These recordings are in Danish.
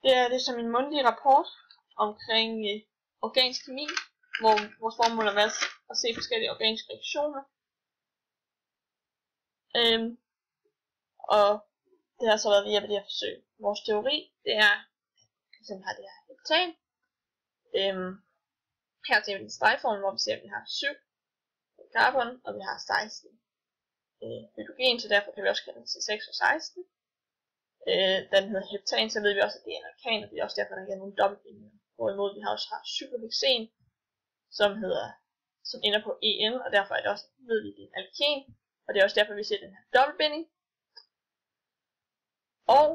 Det er som en mundtlig rapport omkring organisk kemi, hvor vores formål er at se forskellige organiske reaktioner. Og det har så været via det her forsøg. Vores teori, det er, at vi har det her heptan. Her ser vi den stregform, hvor vi ser, at vi har 7 carbon, og vi har 16 hydrogen, så derfor kan vi også kalde den C6 og 16. Da den hedder heptan, så ved vi også, at det er en alkan, og det er også derfor, der ikke er nogen dobbeltbindinger. Hvorimod vi også har cyclohexen, som ender på en, og derfor er det også, ved vi, det er en alken, og det er også derfor, vi ser den her dobbeltbinding. Og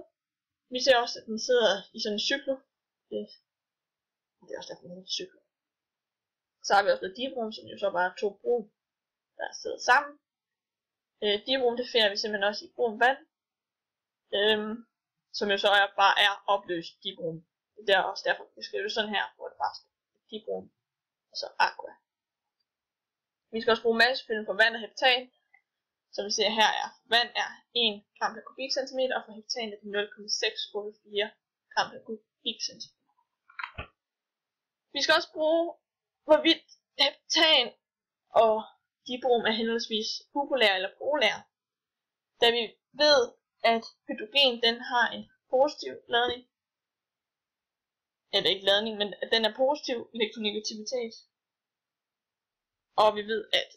vi ser også, at den sidder i sådan en cyklo. Det er også derfor, den hedder cyklo. Så har vi også noget dibrom, som jo så bare er 2 brom, der sidder sammen. Dibrom, det finder vi simpelthen også i brom vand, som jo så bare er opløst dibrom. Det er også derfor, vi skriver det sådan her, hvor det bare står dibrom, og så aqua. Vi skal også bruge massefylden for vand og heptan. Som vi ser her er, vand er 1 gram per kubikcentimeter, og for heptan er det 0,684 gram per kubikcentimeter. Vi skal også bruge, hvorvidt heptan og dibrom er henholdsvis upolære eller polære. Da vi ved, at hydrogen den har en positiv ladning, eller ikke ladning, men at den er positiv elektronegativitet. Og vi ved, at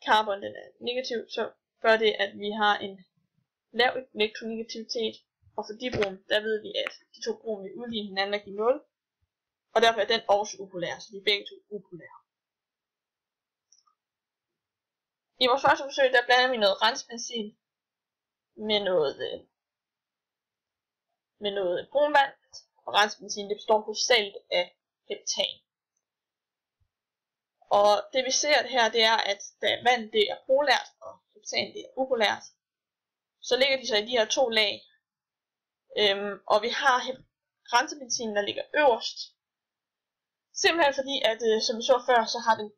carbon den er negativ, så gør det, at vi har en lav elektronegativitet. Og for dibrom, der ved vi, at de 2 brom vil udligne hinanden og give 0. Og derfor er den også upolær, så de er begge 2 upolære. I vores første forsøg, der blander vi noget rensbenzin med noget brunvand. Og rensbenzin, det består hovedsageligt af heptan. Og det vi ser her, det er, at da vand det er polært, og heptan det er upolært, så ligger de så i de her 2 lag. Og vi har rensbenzin, der ligger øverst. Simpelthen fordi, at som vi så før, så har den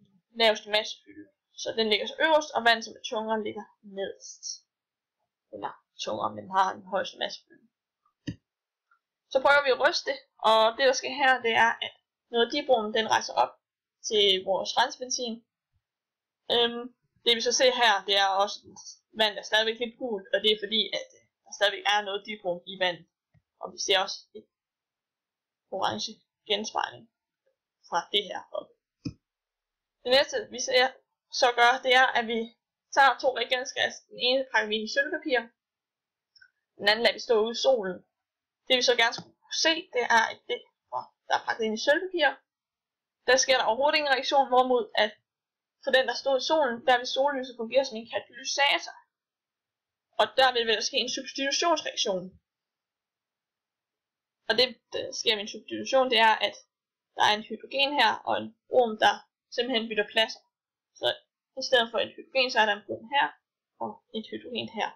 laveste massefylde. Så den ligger så øverst, og vand som er tungere ligger nederst. Eller tungere, men har den højeste massefylde. Så prøver vi at ryste det, og det der sker her, det er, at noget af dibrom, den rejser op til vores rensbenzin. Det vi så ser her, det er også vand, der er stadigvæk lidt gult, og det er fordi, at der stadigvæk er noget dibrom i vandet. Og vi ser også en orange genspejling fra det her oppe. Det næste vi så gør, det er, at vi tager 2 reagensglas. Den ene pakker vi ind i sølvpapir. Den anden lader vi stå ude i solen. Det vi så gerne skulle se, det er, at det, der er pakket ind i sølvpapir, der sker der overhovedet ingen reaktion, hvorimod at for den, der stod i solen, der vil sollyset fungere som en katalysator. Og der vil der ske en substitutionsreaktion. Og det, der sker ved en substitution, det er, at der er en hydrogen her, og en brom, der simpelthen bytter pladser. Så i stedet for en hydrogen, så er der en brom her, og et hydrogen her.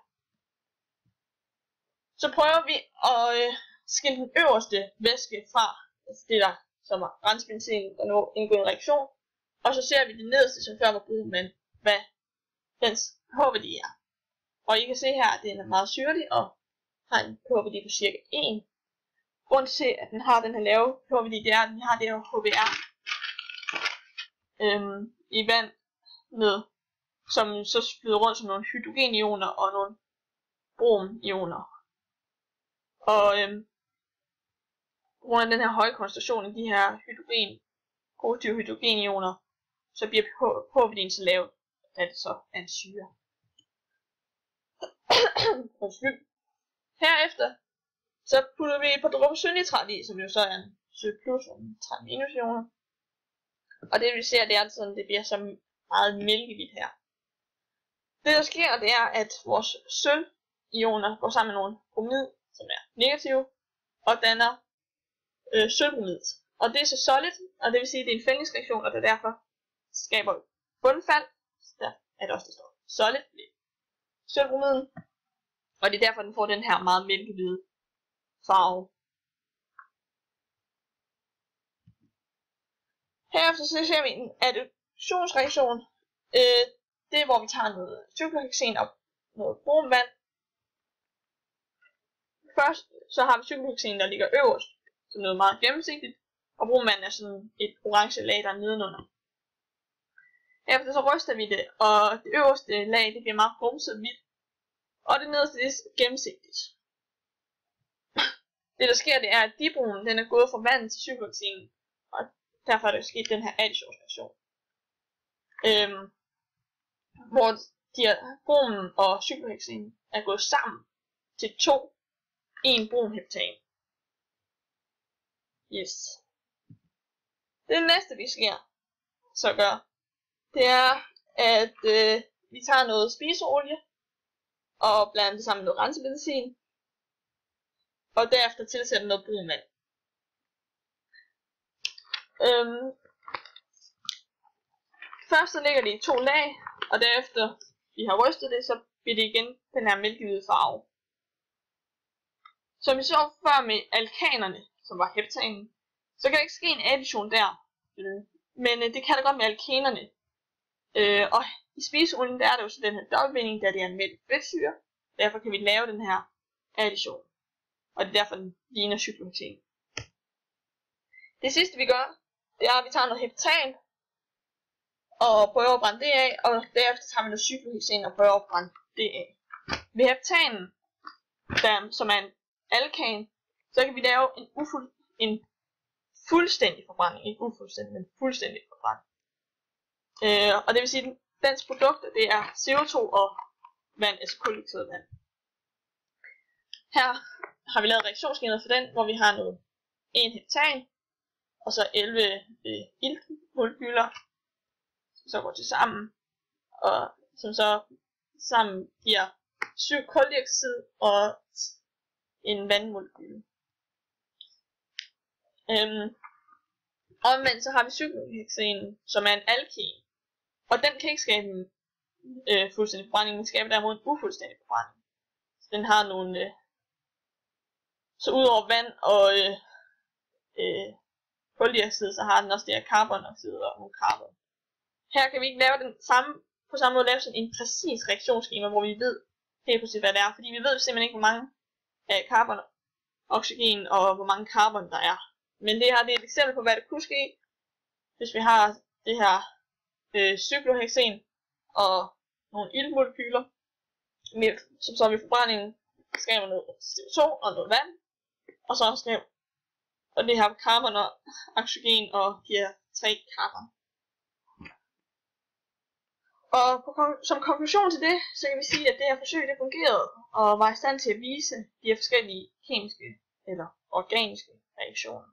Så prøver vi at skille den øverste væske fra, altså det der, som er rensbenzin, der nu indgår en reaktion. Og så ser vi det nederste, som før var brugen, men hvad dens pH-værdi er. Og I kan se her, at den er meget syrlig, og har en pH-værdi på cirka 1. Grunden til, at den har den her lave pH-værdi, det er, at den har det her HBr i vand, som så flyder rundt som nogle hydrogenioner og nogle bromioner. Og på grund af den her høje koncentration i de her positive hydrogenioner, så bliver pH-værdien så lav, at det så er en syre. Herefter så putter vi på dråber sønitrat i, som jo så er en sø plus og en træt minus ioner. Og det vi ser, det er sådan, det bliver så meget mælkeligt her. Det der sker, det er, at vores sølvioner går sammen med nogle bromid, som er negative, og danner sølvbromid. Og det er så solid, og det vil sige, at det er en fældningsreaktion, og det derfor skaber bundfald. Så der er det også, der står solid sølvbromiden. Og det er derfor, den får den her meget mælkehvide farve. Herefter så ser vi en additionsreaktion. Det er, hvor vi tager noget cyclohexen og noget bromvand. først så har vi cykelhexen, der ligger øverst, som noget meget gennemsigtigt, og brunmanden er sådan et orange lag, der er nedenunder. Efter så ryster vi det, og det øverste lag, det bliver meget grumset hvidt, og det nederste, det er gennemsigtigt. Det der sker, det er, at dibrunen, den er gået fra vandet til cykelhexenen, og derfor er der sket den her additionsreaktion. Hvor brunen og cykelhexen er gået sammen til en brun heptan. Yes. Det næste vi skal så gøre, det er, at vi tager noget spiseolie og blander det sammen med noget rensebenzin, og derefter tilsætter noget brun vand. Først så ligger det i 2 lag, og derefter vi har rystet det, så bliver det igen den her mælkehvide farve. Som vi så før med alkanerne, som var heptanen, så kan der ikke ske en addition der. Men det kan der godt med alkanerne. Og i spiseolien der er der jo så den her dobbeltbinding, da det er en mælk fedtsyre. Derfor kan vi lave den her addition. Og det er derfor den ligner cykelhexen. Det sidste vi gør, det er at vi tager noget heptan og prøver at brænde det af, og derefter tager vi noget cykelhexen og prøver at brænde det af. Ved heptanen, som er en alkan, så kan vi lave en fuldstændig forbrænding. Ikke ufuldstændig, men fuldstændig forbrænding. Og det vil sige, at dens produkter, det er CO2 og vand, altså koldioxid vand. Her har vi lavet reaktionsskemaet for den, hvor vi har noget 1 heptan, og så 11 iltmolekyler, som så går til sammen, og som så sammen giver 7 koldioxid og en vandmolekyle. Omvendt så har vi cykelhexen, som er en alken, og den kan ikke skabe en fuldstændig forbrænding, men skaber derimod en ufuldstændig forbrænding. Så den har nogle, så udover vand og koldioxid, så har den også det her carbonoxid og nogle carbon. Her kan vi ikke lave den på samme måde lave sådan en præcis reaktionsskema, hvor vi ved helt præcis hvad det er, fordi vi ved simpelthen ikke hvor mange carbon, oxygen og hvor mange carbon der er. Men det her det er et eksempel på hvad der kunne ske, hvis vi har det her cykelhexen og nogle iltmolekyler, som så ved forbrændingen skaber noget CO2 og noget vand, og så skaber og det her carbon og oxygen og de her 3 carbon. Og som konklusion til det, så kan vi sige, at det her forsøg det fungerede, og var i stand til at vise de her forskellige kemiske eller organiske reaktioner.